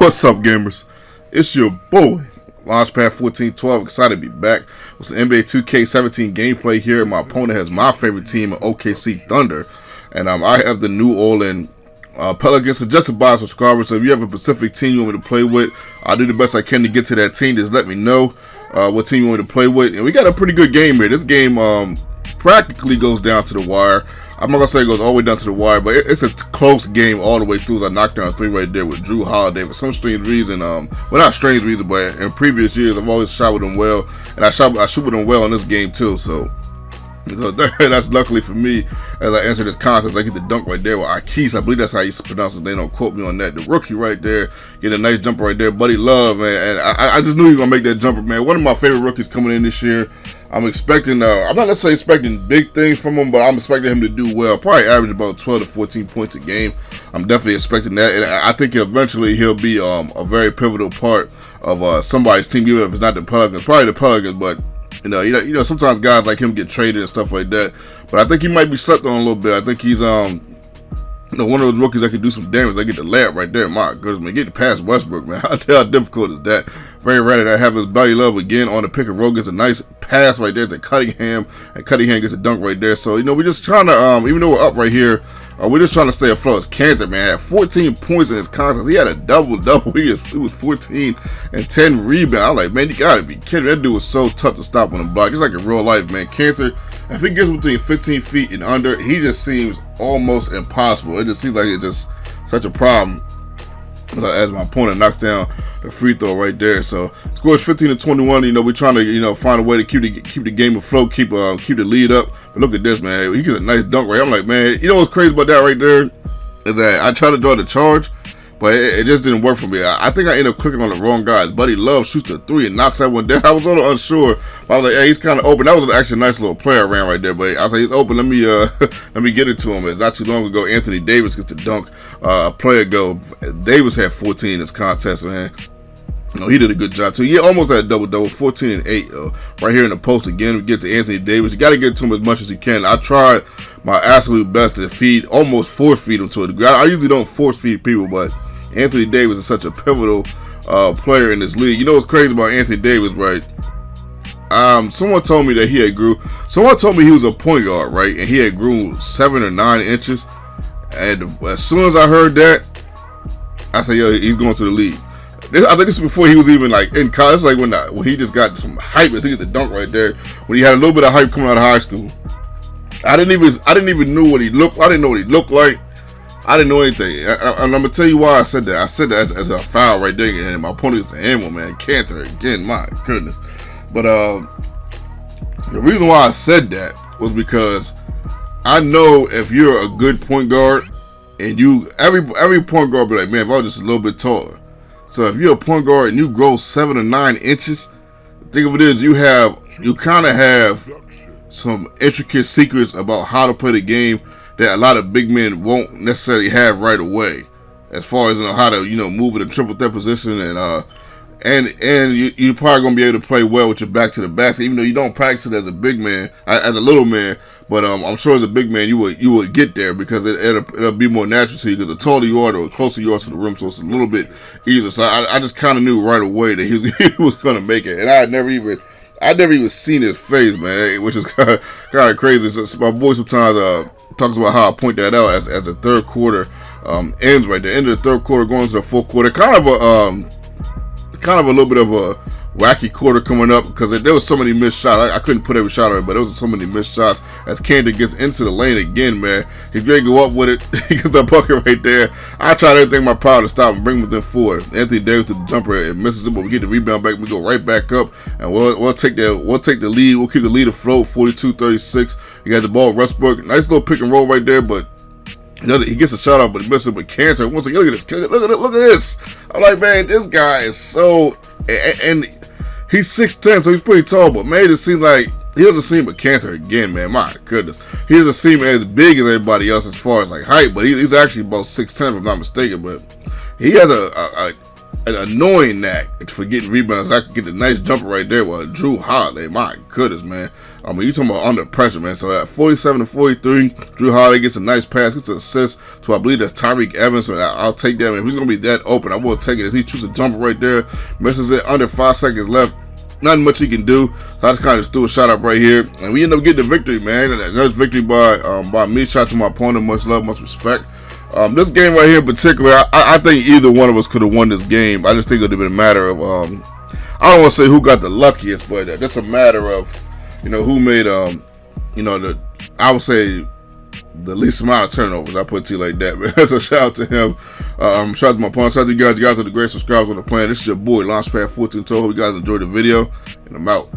What's up, gamers? It's your boy, Launchpad 1412. Excited to be back with some NBA 2K17 gameplay here. My opponent has my favorite team, OKC Thunder, and I have the New Orleans Pelicans. Suggested by subscribers. So if you have a specific team you want me to play with, I'll do the best I can to get to that team. Just let me know what team you want me to play with. And we got a pretty good game here. This game practically goes down to the wire. I'm not going to say it goes all the way down to the wire, but it's a close game all the way through. I knocked down a 3 right there with Drew Holiday for some strange reason. Well, not strange reason, but in previous years, I've always shot with him well. And I shoot with him well in this game, too. So that's luckily for me as I answer this contest. I get the dunk right there with Akis. I believe that's how you pronounce it. They don't quote me on that. The rookie right there, get a nice jumper right there. Buddy Love, man. And I just knew he was going to make that jumper, man. One of my favorite rookies coming in this year. I'm expecting, I'm not necessarily expecting big things from him, but I'm expecting him to do well. Probably average about 12 to 14 points a game. I'm definitely expecting that. And I think eventually he'll be a very pivotal part of somebody's team, even if it's not the Pelicans. Probably the Pelicans, but you know, sometimes guys like him get traded and stuff like that. But I think he might be slept on a little bit. I think he's one of those rookies that can do some damage. They get the layup right there. My goodness, man, get the past Westbrook, man. How difficult is that? Very rare that I have his Buddy Love again on the pick and roll. Gets a nice pass right there to Cunningham, and Cunningham gets a dunk right there. So we're just trying to, even though we're up right here, we're just trying to stay afloat. Kanter, man, had 14 points in his contest. He had a double-double. He was 14 and 10 rebounds. I'm like, man, you gotta be kidding. That dude was so tough to stop on the block. It's like in real life, man. Kanter, if he gets between 15 feet and under, he just seems almost impossible. It just seems like it's just such a problem as my opponent knocks down the free throw right there. So scores 15 to 21. We're trying to find a way to keep the game afloat, keep the lead up. But look at this, man. He gets a nice dunk right. I'm like, man, you know what's crazy about that right there is that I tried to draw the charge, but it just didn't work for me. I think I ended up clicking on the wrong guy. Buddy Love shoots the 3 and knocks that one down. I was a little unsure, but I was like, hey, he's kind of open. That was actually a nice little play I ran right there. But I was like, he's open. Let me get it to him. It's not too long ago, Anthony Davis gets the dunk. A play ago, Davis had 14 in this contest, man. He did a good job too. He almost had a double-double, 14 and 8. Right here in the post again, we get to Anthony Davis. You got to get to him as much as you can. I tried my absolute best to almost force feed him to a degree. I usually don't force feed people, but Anthony Davis is such a pivotal player in this league. You know what's crazy about Anthony Davis, right? Someone told me that he had grew. Someone told me he was a point guard, right? And he had grew 7 or 9 inches. And as soon as I heard that, I said, yo, he's going to the league. I think this is before he was even like in college. It's like when he just got some hype. He get the dunk right there. When he had a little bit of hype coming out of high school. I didn't even know what he looked. I didn't know what he looked like. I didn't know anything. And I'm gonna tell you why I said that. I said that as a foul right there, and my opponent is the animal, man. Kanter again, my goodness. But the reason why I said that was because I know if you're a good point guard, and every point guard be like, man, if I was just a little bit taller. So if you're a point guard and you grow 7 or 9 inches, think of it as you kind of have some intricate secrets about how to play the game that a lot of big men won't necessarily have right away, as far as how to move in a triple threat position, and you're probably gonna be able to play well with your back to the basket, even though you don't practice it as a big man, as a little man. But I'm sure as a big man you would get there because it'll be more natural to you, because the taller you are, the closer you are to the rim, so it's a little bit easier. So I just kind of knew right away that he was gonna make it, and I'd never even seen his face, man, which is kind of crazy. So my boy sometimes talks about how I point that out as the third quarter ends right there, end of the third quarter going into the fourth quarter, kind of a little bit of a wacky quarter coming up, because there was so many missed shots. I couldn't put every shot on it, but there was so many missed shots as Kanter gets into the lane again, man. He's going to go up with it. He gets that bucket right there. I tried everything in my power to stop and bring him within 4. Anthony Davis to the jumper and misses it, but we get the rebound back. We go right back up, and we'll take the lead. We'll keep the lead afloat, 42-36. You got the ball, Westbrook. Nice little pick and roll right there, but he gets a shot off, but he misses it. But Kanter, once again, look at this. Look at this. I'm like, man, this guy is so, and he's 6'10", so he's pretty tall, but man, it seems like he doesn't seem but Kanter again, man. My goodness, he doesn't seem as big as everybody else as far as like height, but he's actually about 6'10", if I'm not mistaken. But he has an annoying knack for getting rebounds. I could get a nice jumper right there with Drew Holiday. My goodness, man. I mean, you talking about under pressure, man. So at 47-43, Drew Holiday gets a nice pass, gets an assist to, I believe that's Tyreek Evans. So I'll take that. If he's going to be that open, I will take it. As he shoots a jumper right there, misses it under 5 seconds left. Nothing much he can do. So I just kind of threw a shot up right here. And we end up getting the victory, man. And another victory by me. Shout out to my opponent. Much love, much respect. This game right here in particular, I think either one of us could have won this game. I just think it would have been a matter of, I don't want to say who got the luckiest, but just a matter of, who made, I would say the least amount of turnovers. I put it to you like that, man. So shout out to him. Shout out to my opponent. Shout out to you guys. You guys are the great subscribers on the plan. This is your boy, Launchpad 14. Hope you guys enjoyed the video, and I'm out.